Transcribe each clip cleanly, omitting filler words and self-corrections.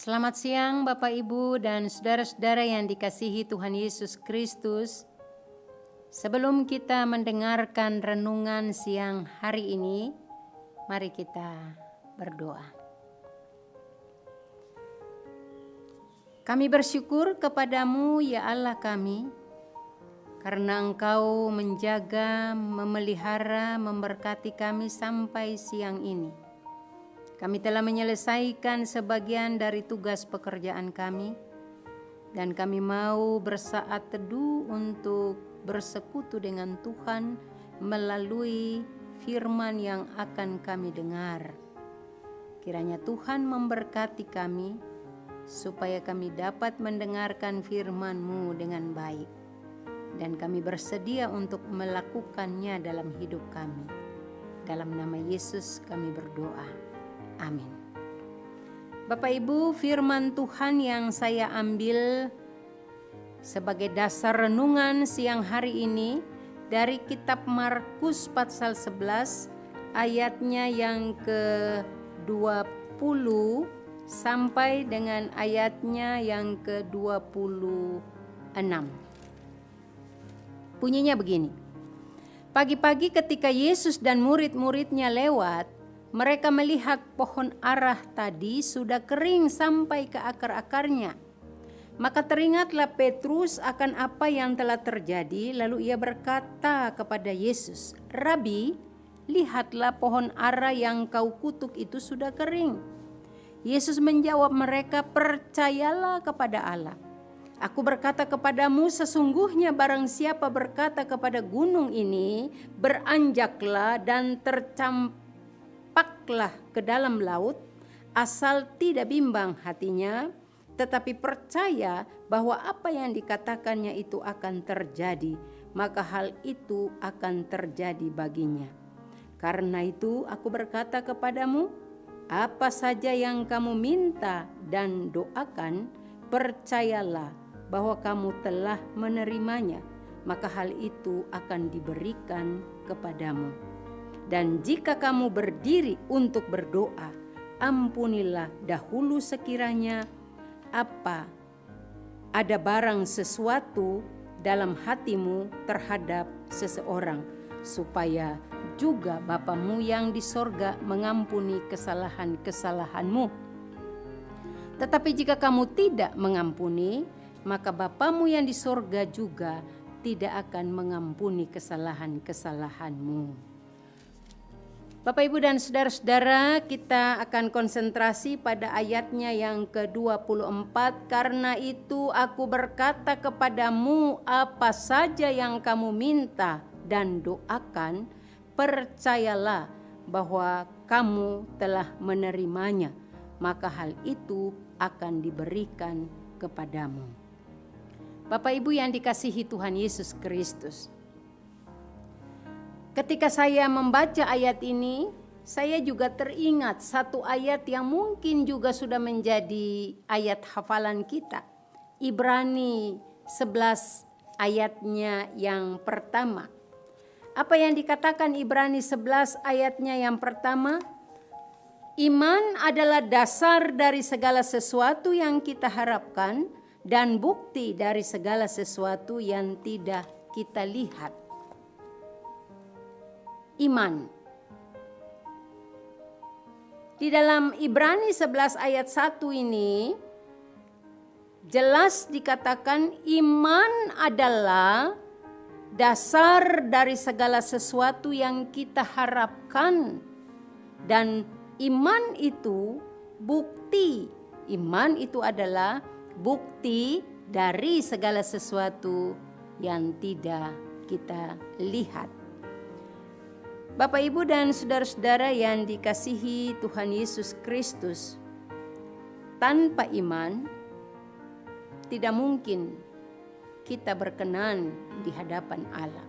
Selamat siang Bapak Ibu dan saudara-saudara yang dikasihi Tuhan Yesus Kristus. Sebelum kita mendengarkan renungan siang hari ini, mari kita berdoa. Kami bersyukur kepadamu ya Allah kami, karena Engkau menjaga, memelihara, memberkati kami sampai siang ini. Kami telah menyelesaikan sebagian dari tugas pekerjaan kami, dan kami mau bersaat teduh untuk bersekutu dengan Tuhan melalui firman yang akan kami dengar. Kiranya Tuhan memberkati kami, supaya kami dapat mendengarkan firman-Mu dengan baik, dan kami bersedia untuk melakukannya dalam hidup kami. Dalam nama Yesus kami berdoa. Amin. Bapak Ibu, firman Tuhan yang saya ambil sebagai dasar renungan siang hari ini dari kitab Markus pasal 11 ayatnya yang ke-20 sampai dengan ayatnya yang ke-26. Bunyinya begini. Pagi-pagi ketika Yesus dan murid-muridnya lewat, mereka melihat pohon arah tadi sudah kering sampai ke akar-akarnya. Maka teringatlah Petrus akan apa yang telah terjadi, lalu ia berkata kepada Yesus, "Rabi, lihatlah pohon ara yang kau kutuk itu sudah kering." Yesus menjawab mereka, "Percayalah kepada Allah. Aku berkata kepadamu, sesungguhnya barang siapa berkata kepada gunung ini, beranjaklah dan tercampaklah ke dalam laut, asal tidak bimbang hatinya, tetapi percaya bahwa apa yang dikatakannya itu akan terjadi, maka hal itu akan terjadi baginya. Karena itu aku berkata kepadamu, apa saja yang kamu minta dan doakan, percayalah bahwa kamu telah menerimanya, maka hal itu akan diberikan kepadamu. Dan jika kamu berdiri untuk berdoa, ampunilah dahulu sekiranya ada barang sesuatu dalam hatimu terhadap seseorang, supaya juga Bapamu yang di sorga mengampuni kesalahan-kesalahanmu. Tetapi jika kamu tidak mengampuni, maka Bapamu yang di sorga juga tidak akan mengampuni kesalahan-kesalahanmu." Bapak Ibu dan saudara-saudara, kita akan konsentrasi pada ayatnya yang ke-24. Karena itu aku berkata kepadamu, apa saja yang kamu minta dan doakan, percayalah bahwa kamu telah menerimanya, maka hal itu akan diberikan kepadamu. Bapak Ibu yang dikasihi Tuhan Yesus Kristus, ketika saya membaca ayat ini, saya juga teringat satu ayat yang mungkin juga sudah menjadi ayat hafalan kita. Ibrani 11 ayatnya yang pertama. Apa yang dikatakan Ibrani 11 ayatnya yang pertama? Iman adalah dasar dari segala sesuatu yang kita harapkan dan bukti dari segala sesuatu yang tidak kita lihat. Iman. Di dalam Ibrani 11 ayat 1 ini jelas dikatakan iman adalah dasar dari segala sesuatu yang kita harapkan, dan iman itu bukti. Iman itu adalah bukti dari segala sesuatu yang tidak kita lihat. Bapak Ibu dan saudara-saudara yang dikasihi Tuhan Yesus Kristus, tanpa iman tidak mungkin kita berkenan di hadapan Allah.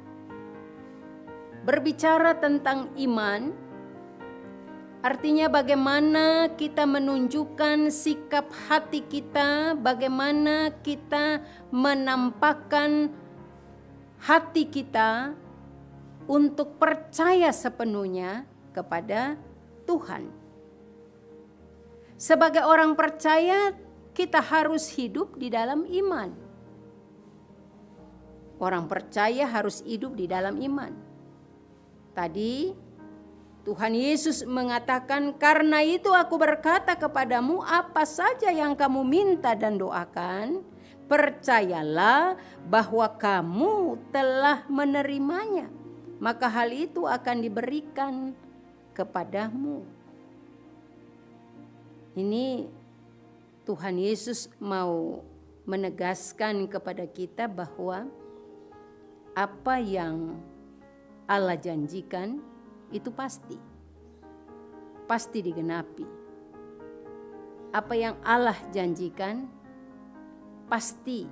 Berbicara tentang iman artinya bagaimana kita menunjukkan sikap hati kita, bagaimana kita menampakkan hati kita untuk percaya sepenuhnya kepada Tuhan. Sebagai orang percaya, kita harus hidup di dalam iman. Orang percaya harus hidup di dalam iman. Tadi Tuhan Yesus mengatakan, karena itu aku berkata kepadamu, apa saja yang kamu minta dan doakan, percayalah bahwa kamu telah menerimanya, maka hal itu akan diberikan kepadamu. Ini Tuhan Yesus mau menegaskan kepada kita bahwa apa yang Allah janjikan itu pasti digenapi. Apa yang Allah janjikan pasti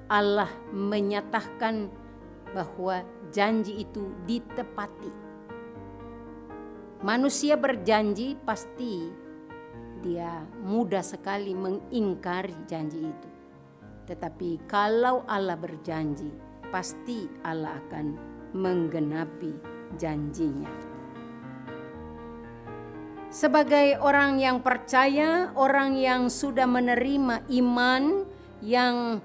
Allah menyatakan bahwa janji itu ditepati. Manusia berjanji pasti dia mudah sekali mengingkari janji itu. Tetapi kalau Allah berjanji, pasti Allah akan menggenapi janjinya. Sebagai orang yang percaya, orang yang sudah menerima iman, yang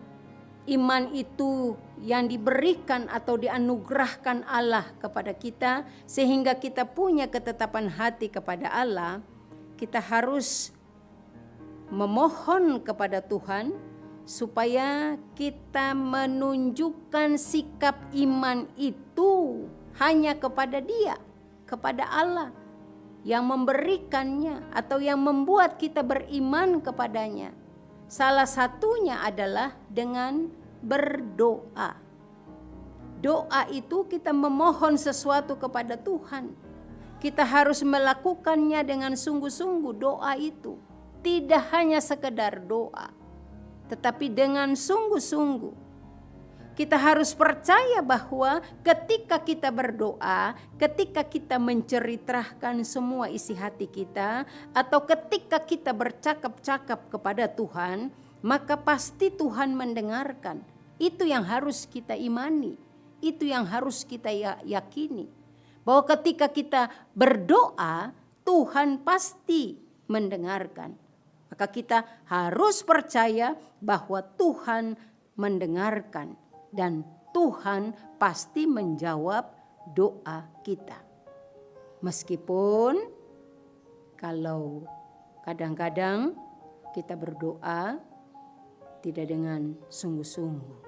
iman itu yang diberikan atau dianugerahkan Allah kepada kita, sehingga kita punya ketetapan hati kepada Allah, kita harus memohon kepada Tuhan supaya kita menunjukkan sikap iman itu hanya kepada Dia, kepada Allah yang memberikannya atau yang membuat kita beriman kepadanya. Salah satunya adalah dengan berdoa. Doa itu kita memohon sesuatu kepada Tuhan. Kita harus melakukannya dengan sungguh-sungguh doa itu. Tidak hanya sekedar doa, tetapi dengan sungguh-sungguh. Kita harus percaya bahwa ketika kita berdoa, ketika kita menceritakan semua isi hati kita, atau ketika kita bercakap-cakap kepada Tuhan, maka pasti Tuhan mendengarkan. Itu yang harus kita imani, itu yang harus kita yakini. Bahwa ketika kita berdoa, Tuhan pasti mendengarkan. Maka kita harus percaya bahwa Tuhan mendengarkan dan Tuhan pasti menjawab doa kita. Meskipun kalau kadang-kadang kita berdoa tidak dengan sungguh-sungguh.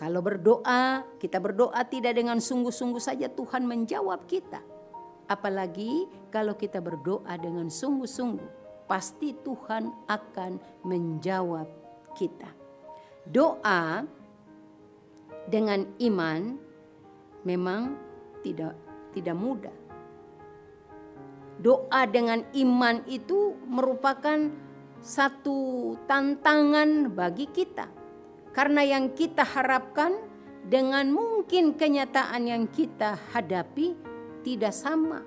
Kalau kita berdoa tidak dengan sungguh-sungguh saja, Tuhan menjawab kita. Apalagi kalau kita berdoa dengan sungguh-sungguh, pasti Tuhan akan menjawab kita. Doa dengan iman memang tidak mudah. Doa dengan iman itu merupakan satu tantangan bagi kita. Karena yang kita harapkan dengan mungkin kenyataan yang kita hadapi tidak sama.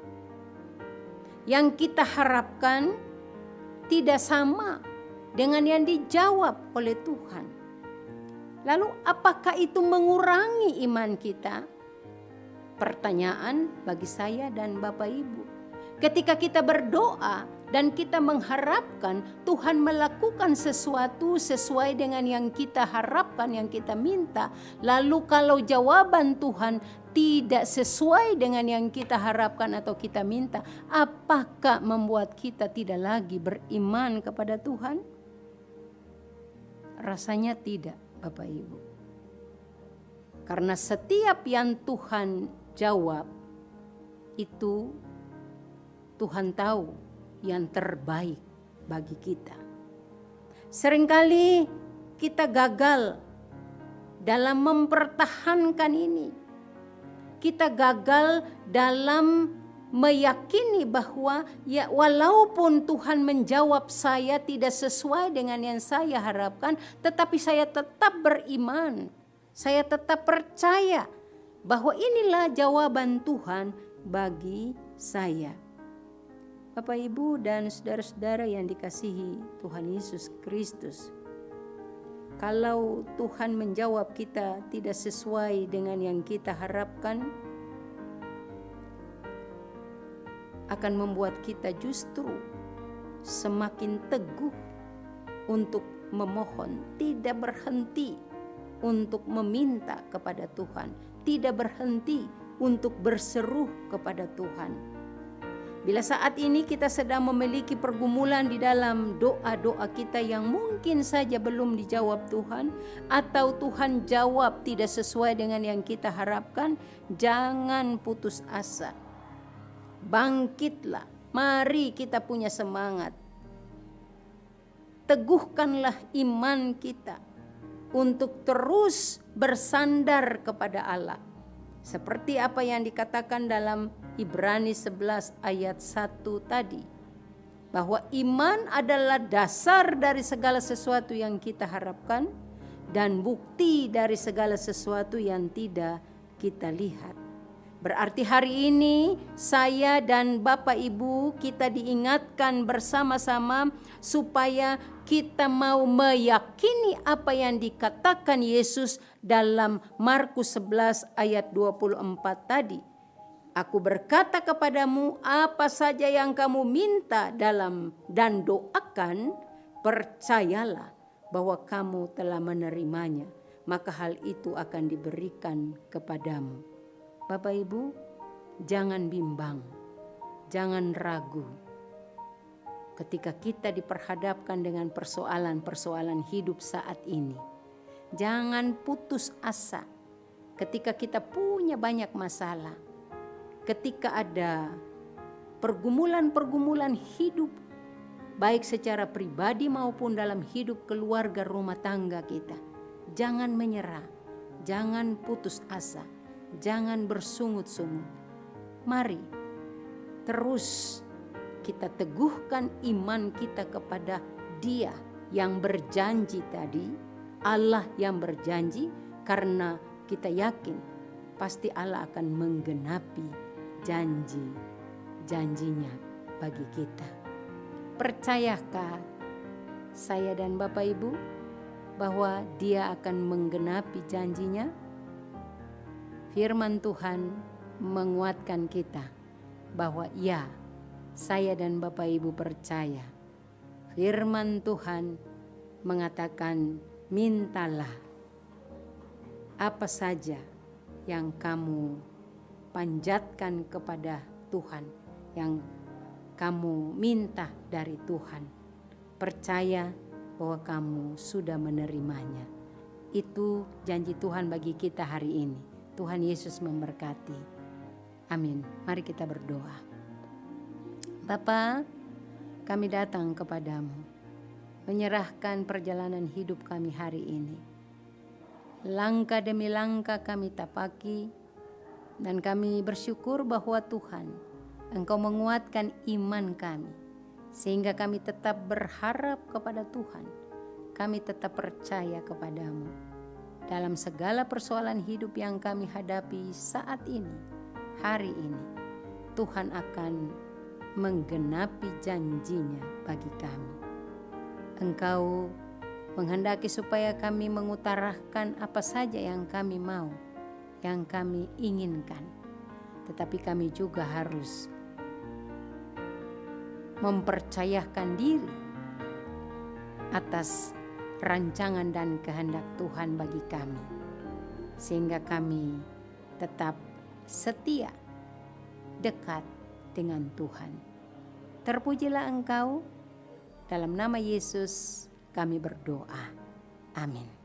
Yang kita harapkan tidak sama dengan yang dijawab oleh Tuhan. Lalu apakah itu mengurangi iman kita? Pertanyaan bagi saya dan Bapak Ibu. Ketika kita berdoa dan kita mengharapkan Tuhan melakukan sesuatu sesuai dengan yang kita harapkan, yang kita minta. Lalu kalau jawaban Tuhan tidak sesuai dengan yang kita harapkan atau kita minta, apakah membuat kita tidak lagi beriman kepada Tuhan? Rasanya tidak, Bapak Ibu. Karena setiap yang Tuhan jawab itu Tuhan tahu yang terbaik bagi kita. Seringkali kita gagal dalam mempertahankan ini. Kita gagal dalam meyakini bahwa ya walaupun Tuhan menjawab saya tidak sesuai dengan yang saya harapkan, tetapi saya tetap beriman. Saya tetap percaya bahwa inilah jawaban Tuhan bagi saya. Bapak, Ibu, dan saudara-saudara yang dikasihi Tuhan Yesus Kristus. Kalau Tuhan menjawab kita tidak sesuai dengan yang kita harapkan, akan membuat kita justru semakin teguh untuk memohon, tidak berhenti untuk meminta kepada Tuhan, tidak berhenti untuk berseru kepada Tuhan. Bila saat ini kita sedang memiliki pergumulan di dalam doa-doa kita yang mungkin saja belum dijawab Tuhan, atau Tuhan jawab tidak sesuai dengan yang kita harapkan, jangan putus asa. Bangkitlah, mari kita punya semangat. Teguhkanlah iman kita untuk terus bersandar kepada Allah. Seperti apa yang dikatakan dalam Ibrani 11 ayat 1 tadi. Bahwa iman adalah dasar dari segala sesuatu yang kita harapkan dan bukti dari segala sesuatu yang tidak kita lihat. Berarti hari ini saya dan Bapak Ibu kita diingatkan bersama-sama supaya kita mau meyakini apa yang dikatakan Yesus dalam Markus 11 ayat 24 tadi. Aku berkata kepadamu, apa saja yang kamu minta dan doakan, percayalah bahwa kamu telah menerimanya, maka hal itu akan diberikan kepadamu. Bapak Ibu, jangan bimbang, jangan ragu. Ketika kita diperhadapkan dengan persoalan-persoalan hidup saat ini, jangan putus asa. Ketika kita punya banyak masalah, ketika ada pergumulan-pergumulan hidup, baik secara pribadi maupun dalam hidup keluarga rumah tangga kita, jangan menyerah, jangan putus asa. Jangan bersungut-sungut. Mari terus kita teguhkan iman kita kepada Dia yang berjanji tadi, Allah yang berjanji, karena kita yakin pasti Allah akan menggenapi janji-janjinya bagi kita. Percayakah saya dan Bapak Ibu bahwa Dia akan menggenapi janjinya? Firman Tuhan menguatkan kita bahwa ya, saya dan Bapak Ibu percaya. Firman Tuhan mengatakan, mintalah apa saja yang kamu panjatkan kepada Tuhan, yang kamu minta dari Tuhan. Percaya bahwa kamu sudah menerimanya. Itu janji Tuhan bagi kita hari ini. Tuhan Yesus memberkati. Amin. Mari kita berdoa. Bapa, kami datang kepadamu, menyerahkan perjalanan hidup kami hari ini. Langkah demi langkah kami tapaki, dan kami bersyukur bahwa Tuhan, Engkau menguatkan iman kami, sehingga kami tetap berharap kepada Tuhan. Kami tetap percaya kepadamu. Dalam segala persoalan hidup yang kami hadapi saat ini, hari ini, Tuhan akan menggenapi janjinya bagi kami. Engkau menghendaki supaya kami mengutarakan apa saja yang kami mau, yang kami inginkan. Tetapi kami juga harus mempercayakan diri atas rancangan dan kehendak Tuhan bagi kami, sehingga kami tetap setia, dekat dengan Tuhan. Terpujilah Engkau, dalam nama Yesus kami berdoa. Amin.